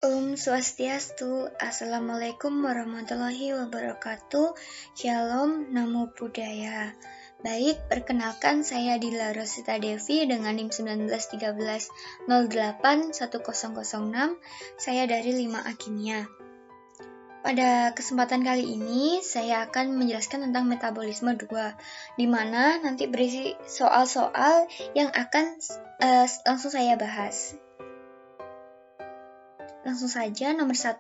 Om Swastiastu, Assalamualaikum warahmatullahi wabarakatuh. Shalom, Namo Buddhaya. Baik, perkenalkan saya Dila Rosita Devi dengan NIM 1913081006. Saya dari 5A Kimia. Pada kesempatan kali ini, saya akan menjelaskan tentang metabolisme 2, di mana nanti berisi soal-soal yang akan langsung saya bahas. Langsung saja, nomor 1,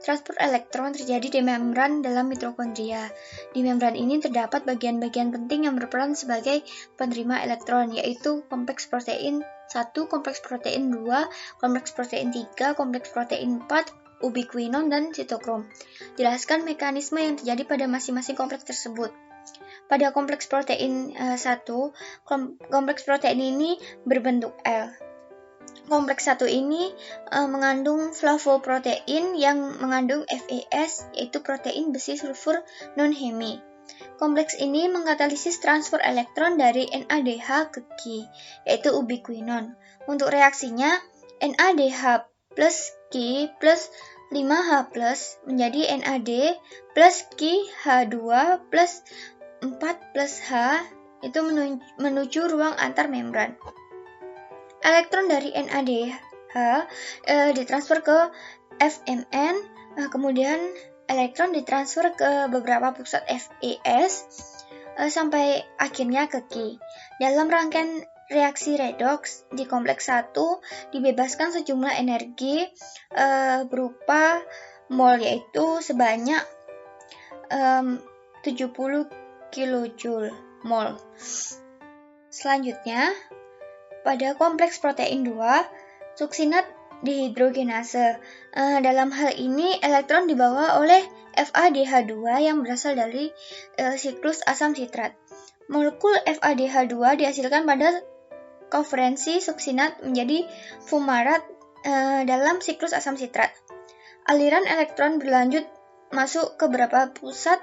transport elektron terjadi di membran dalam mitokondria. Di membran ini terdapat bagian-bagian penting yang berperan sebagai penerima elektron, yaitu kompleks protein 1, kompleks protein 2, kompleks protein 3, kompleks protein 4, ubiquinon, dan sitokrom. Jelaskan mekanisme yang terjadi pada masing-masing kompleks tersebut. Pada kompleks protein 1, kompleks protein ini berbentuk L. Kompleks 1 ini mengandung flavoprotein yang mengandung FAS, yaitu protein besi sulfur non-hemi. Kompleks ini mengkatalisis transfer elektron dari NADH ke Ki, yaitu ubiquinon. Untuk reaksinya, NADH plus Ki plus 5H plus menjadi NAD plus Ki H2 plus 4 plus H, itu menuju ruang antar membran. Elektron dari NADH ditransfer ke FMN, kemudian elektron ditransfer ke beberapa pusat FAS sampai akhirnya ke Ki. Dalam rangkaian reaksi redoks di kompleks 1 dibebaskan sejumlah energi berupa mol, yaitu sebanyak 70 kJ mol. Selanjutnya, pada kompleks protein 2, suksinat dihidrogenase. Dalam hal ini, elektron dibawa oleh FADH2 yang berasal dari siklus asam sitrat. Molekul FADH2 dihasilkan pada koferensi suksinat menjadi fumarat dalam siklus asam sitrat. Aliran elektron berlanjut masuk ke beberapa pusat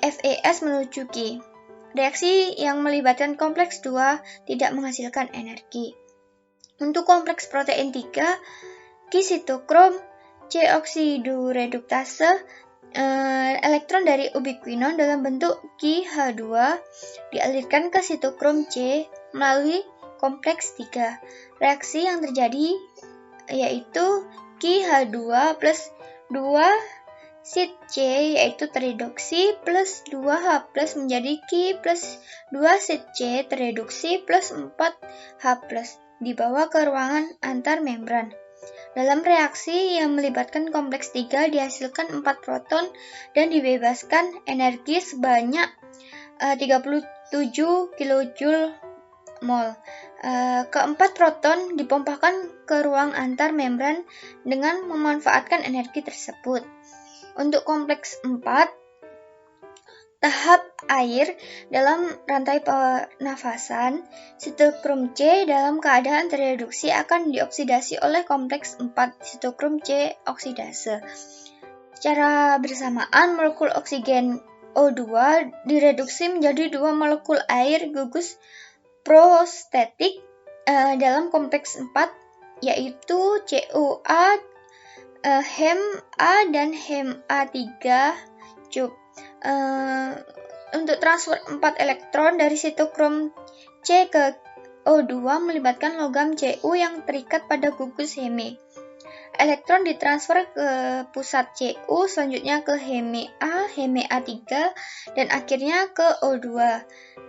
FAS menuju Ki. Reaksi yang melibatkan kompleks 2 tidak menghasilkan energi. Untuk kompleks protein 3, Ki sitokrom C oksidoreduktase, elektron dari ubiquinon dalam bentuk Ki H2 dialirkan ke sitokrom C melalui kompleks 3. Reaksi yang terjadi yaitu Ki H2 plus 2 sit C, yaitu tereduksi, plus 2H plus menjadi Ki plus 2 sit C tereduksi plus 4H plus dibawa ke ruangan antar membran. Dalam reaksi yang melibatkan kompleks 3 dihasilkan 4 proton dan dibebaskan energi sebanyak 37 kJ mol. Keempat proton dipompakan ke ruang antar membran dengan memanfaatkan energi tersebut. Untuk kompleks 4, tahap air dalam rantai pernafasan, sitokrom C dalam keadaan tereduksi akan dioksidasi oleh kompleks 4 sitokrom C oksidase. Secara bersamaan, molekul oksigen O2 direduksi menjadi 2 molekul air gugus prostetik dalam kompleks 4, yaitu COA, Hem A dan Hem A3 cube. Untuk transfer 4 elektron dari sitokrom C ke O2 melibatkan logam Cu yang terikat pada gugus Heme. Elektron ditransfer ke pusat Cu, selanjutnya ke Heme A3, dan akhirnya ke O2.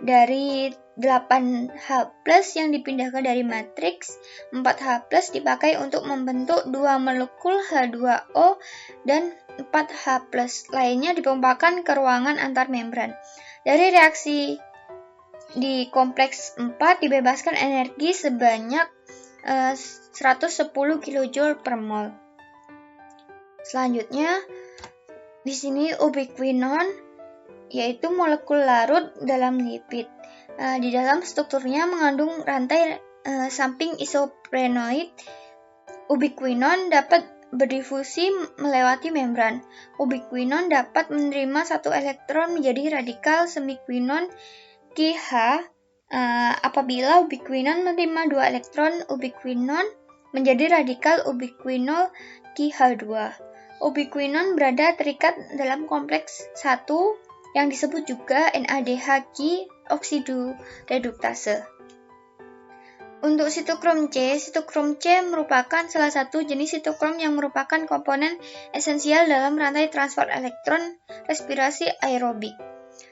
Dari 8H plus yang dipindahkan dari matriks, 4H plus dipakai untuk membentuk 2 molekul H2O dan 4H plus lainnya dipompakan ke ruangan antar membran. Dari reaksi di kompleks 4 dibebaskan energi sebanyak 110 kJ per mol. Selanjutnya, di sini ubiquinon, yaitu molekul larut dalam lipid. Di dalam strukturnya mengandung rantai samping isoprenoid. Ubiquinon dapat berdifusi melewati membran. Ubiquinon dapat menerima 1 elektron menjadi radikal semiquinon Ki H. Apabila ubiquinon menerima 2 elektron, ubiquinon menjadi radikal ubiquinol QH2. Ubiquinol berada terikat dalam kompleks 1 yang disebut juga NADH-Q oksidoreduktase. Untuk sitokrom C merupakan salah satu jenis sitokrom yang merupakan komponen esensial dalam rantai transfer elektron respirasi aerobik.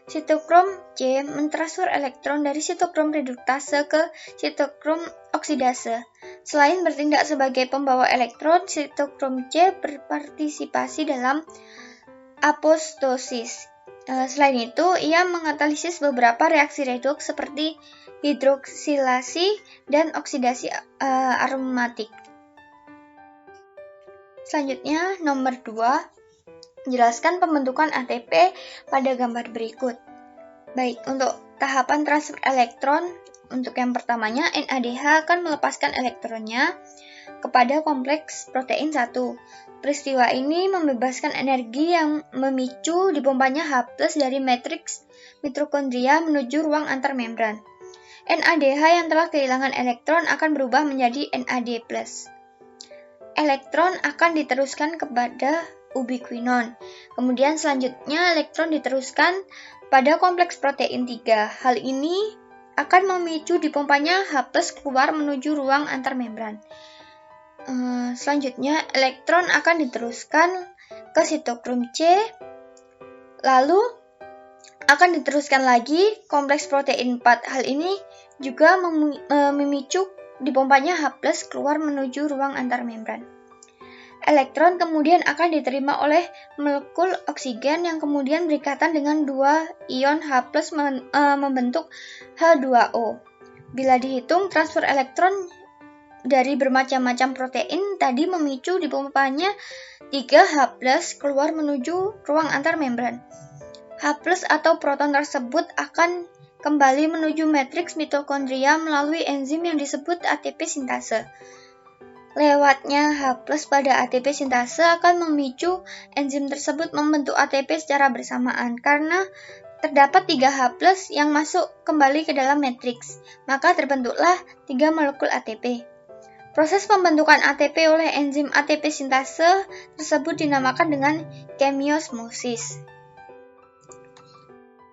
Sitokrom C mentransfer elektron dari sitokrom reduktase ke sitokrom oksidase. Selain bertindak sebagai pembawa elektron, sitokrom C berpartisipasi dalam apostosis. Selain itu, ia mengatalisis beberapa reaksi redoks seperti hidroksilasi dan oksidasi aromatik. Selanjutnya, nomor 2, jelaskan pembentukan ATP pada gambar berikut. Baik, untuk tahapan transfer elektron, untuk yang pertamanya, NADH akan melepaskan elektronnya kepada kompleks protein 1. Peristiwa ini membebaskan energi yang memicu dipompanya H+ dari matriks mitokondria menuju ruang antarmembran. NADH yang telah kehilangan elektron akan berubah menjadi NAD+. Elektron akan diteruskan kepada ubiquinon. Kemudian selanjutnya elektron diteruskan pada kompleks protein 3. Hal ini akan memicu dipompanya H+ keluar menuju ruang antarmembran. Selanjutnya, elektron akan diteruskan ke sitokrom C, lalu akan diteruskan lagi kompleks protein 4. Hal ini juga memicu dipompanya H+ keluar menuju ruang antarmembran. Elektron kemudian akan diterima oleh molekul oksigen yang kemudian berikatan dengan dua ion H+ membentuk H2O. Bila dihitung, transfer elektron dari bermacam-macam protein tadi memicu dipompanya 3H+ keluar menuju ruang antarmembran. H+ atau proton tersebut akan kembali menuju matriks mitokondria melalui enzim yang disebut ATP sintase. Lewatnya H+ pada ATP sintase akan memicu enzim tersebut membentuk ATP secara bersamaan. Karena terdapat 3H+ yang masuk kembali ke dalam matriks, maka terbentuklah 3 molekul ATP. Proses pembentukan ATP oleh enzim ATP sintase tersebut dinamakan dengan chemiosmosis.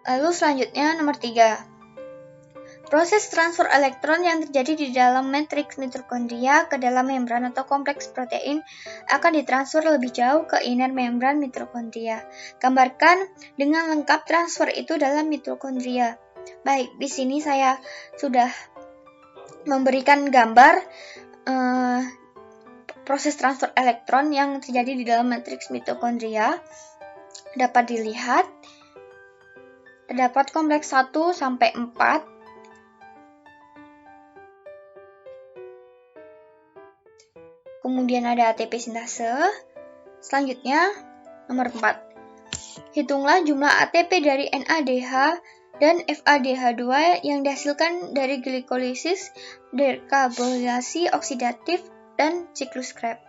Lalu selanjutnya nomor 3. Proses transfer elektron yang terjadi di dalam matriks mitokondria ke dalam membran atau kompleks protein akan ditransfer lebih jauh ke inner membran mitokondria. Gambarkan dengan lengkap transfer itu dalam mitokondria. Baik, di sini saya sudah memberikan gambar proses transfer elektron yang terjadi di dalam matriks mitokondria. Dapat dilihat, terdapat kompleks 1 sampai 4. Kemudian ada ATP sintase. Selanjutnya, nomor 4. Hitunglah jumlah ATP dari NADH dan FADH2 yang dihasilkan dari glikolisis, dekarbonilasi oksidatif, dan siklus Krebs.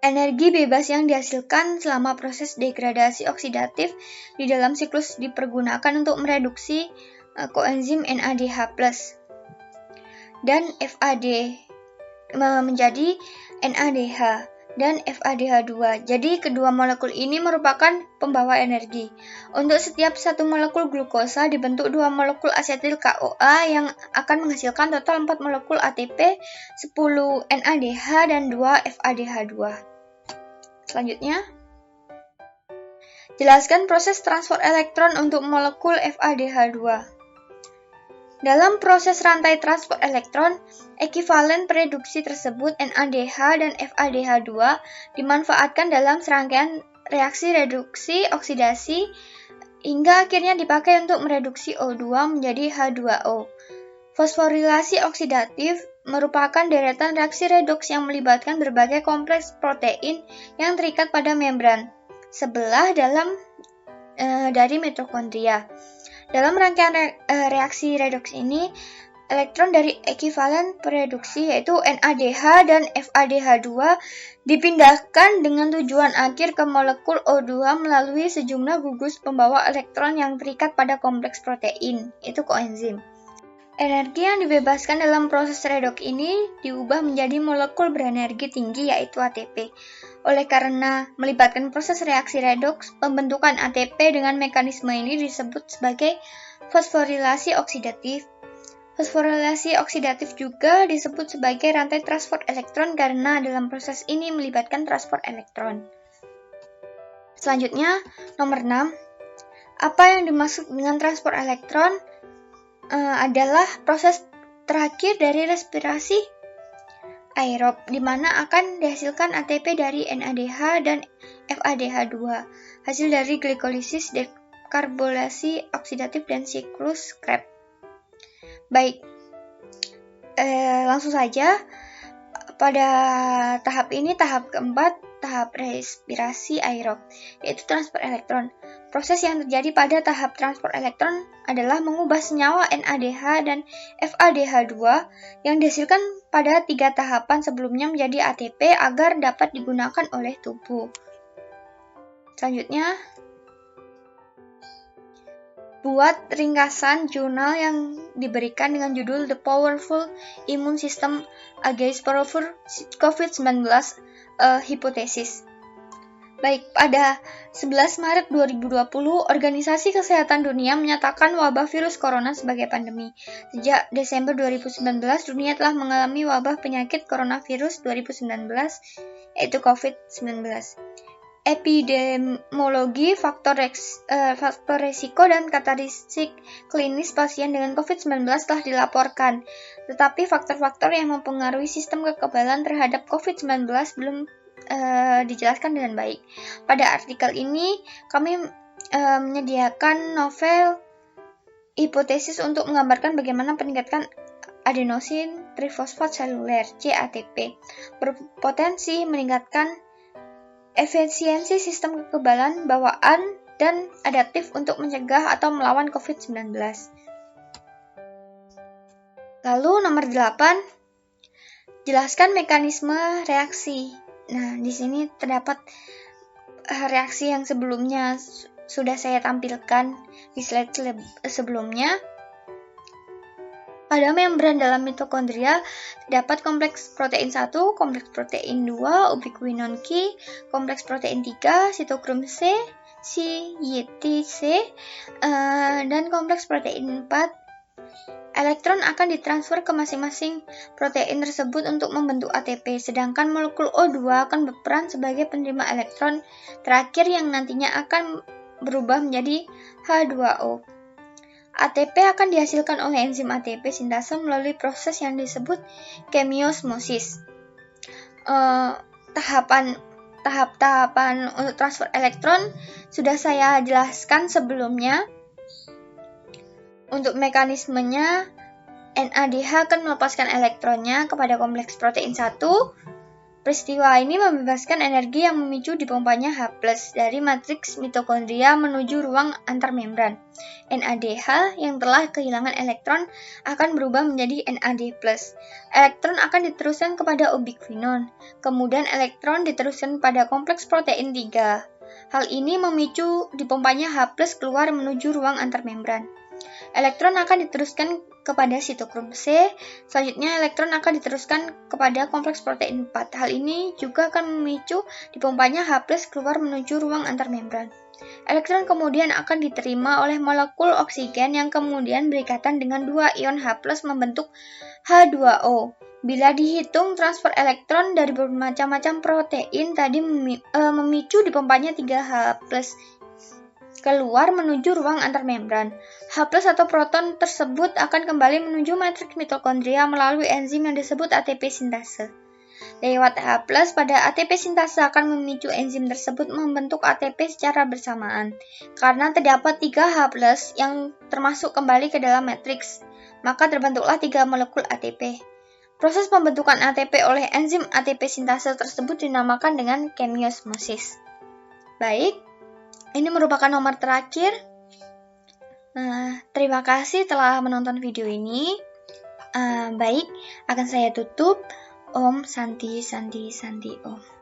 Energi bebas yang dihasilkan selama proses degradasi oksidatif di dalam siklus dipergunakan untuk mereduksi koenzim NADH+ dan FAD menjadi NADH dan FADH2. Jadi kedua molekul ini merupakan pembawa energi. Untuk setiap satu molekul glukosa dibentuk 2 molekul asetil CoA yang akan menghasilkan total 4 molekul ATP, 10 NADH dan 2 FADH2. Selanjutnya, jelaskan proses transfer elektron untuk molekul FADH2. Dalam proses rantai transfer elektron, ekivalen pereduksi tersebut NADH dan FADH2 dimanfaatkan dalam serangkaian reaksi reduksi oksidasi hingga akhirnya dipakai untuk mereduksi O2 menjadi H2O. Fosforilasi oksidatif merupakan deretan reaksi redoks yang melibatkan berbagai kompleks protein yang terikat pada membran sebelah dalam dari mitokondria. Dalam rangkaian reaksi redoks ini, elektron dari ekivalen pereduksi yaitu NADH dan FADH2 dipindahkan dengan tujuan akhir ke molekul O2 melalui sejumlah gugus pembawa elektron yang terikat pada kompleks protein, yaitu koenzim. Energi yang dibebaskan dalam proses redoks ini diubah menjadi molekul berenergi tinggi yaitu ATP. Oleh karena melibatkan proses reaksi redoks, pembentukan ATP dengan mekanisme ini disebut sebagai fosforilasi oksidatif. Fosforilasi oksidatif juga disebut sebagai rantai transport elektron karena dalam proses ini melibatkan transport elektron. Selanjutnya, nomor 6. Apa yang dimaksud dengan transport elektron? Adalah proses terakhir dari respirasi aerob, di mana akan dihasilkan ATP dari NADH dan FADH2, hasil dari glikolisis, dekarbonilasi oksidatif, dan siklus Krebs. Baik, langsung saja pada tahap ini, tahap keempat, tahap respirasi aerob, yaitu transport elektron. Proses yang terjadi pada tahap transport elektron adalah mengubah senyawa NADH dan FADH2 yang dihasilkan pada 3 tahapan sebelumnya menjadi ATP agar dapat digunakan oleh tubuh. Selanjutnya, buat ringkasan jurnal yang diberikan dengan judul The Powerful Immune System Against Powerful COVID-19 Hypothesis. Baik, pada 11 Maret 2020, Organisasi Kesehatan Dunia menyatakan wabah virus corona sebagai pandemi. Sejak Desember 2019, dunia telah mengalami wabah penyakit coronavirus 2019, yaitu COVID-19. Epidemiologi, faktor resiko, dan karakteristik klinis pasien dengan COVID-19 telah dilaporkan. Tetapi faktor-faktor yang mempengaruhi sistem kekebalan terhadap COVID-19 belum dijelaskan dengan baik. Pada artikel ini, kami menyediakan novel hipotesis untuk menggambarkan bagaimana peningkatan adenosin trifosfat seluler (CATP) berpotensi meningkatkan efisiensi sistem kekebalan bawaan dan adaptif untuk mencegah atau melawan COVID-19. Lalu nomor 8, jelaskan mekanisme reaksi. Nah, di sini terdapat reaksi yang sebelumnya sudah saya tampilkan di slide sebelumnya. Pada membran dalam mitokondria terdapat kompleks protein 1, kompleks protein 2, ubiquinon Q, kompleks protein 3, sitokrom C, YTC, dan kompleks protein 4. Elektron akan ditransfer ke masing-masing protein tersebut untuk membentuk ATP, sedangkan molekul O2 akan berperan sebagai penerima elektron terakhir yang nantinya akan berubah menjadi H2O. ATP akan dihasilkan oleh enzim ATP sintase melalui proses yang disebut kemiosmosis. Tahap-tahapan untuk transfer elektron sudah saya jelaskan sebelumnya. Untuk mekanismenya, NADH akan melepaskan elektronnya kepada kompleks protein 1. Peristiwa ini membebaskan energi yang memicu dipompanya H+ dari matriks mitokondria menuju ruang antarmembran. NADH yang telah kehilangan elektron akan berubah menjadi NAD+. Elektron akan diteruskan kepada ubiquinon. Kemudian elektron diteruskan pada kompleks protein 3. Hal ini memicu dipompanya H+ keluar menuju ruang antarmembran. Elektron akan diteruskan kepada sitokrom C, selanjutnya elektron akan diteruskan kepada kompleks protein 4. Hal ini juga akan memicu dipompanya H+ keluar menuju ruang antarmembran. Elektron kemudian akan diterima oleh molekul oksigen yang kemudian berikatan dengan 2 ion H+ membentuk H2O. Bila dihitung transfer elektron dari bermacam-macam protein tadi memicu dipompanya 3H+ keluar menuju ruang antarmembran. H+ atau proton tersebut akan kembali menuju matriks mitokondria melalui enzim yang disebut ATP sintase. Lewat H+, pada ATP sintase akan memicu enzim tersebut membentuk ATP secara bersamaan. Karena terdapat 3 H+ yang termasuk kembali ke dalam matriks, maka terbentuklah 3 molekul ATP. Proses pembentukan ATP oleh enzim ATP sintase tersebut dinamakan dengan kemiosmosis. Baik, ini merupakan nomor terakhir. Terima kasih telah menonton video ini. Baik, akan saya tutup. Om Santi Santi Santi Om.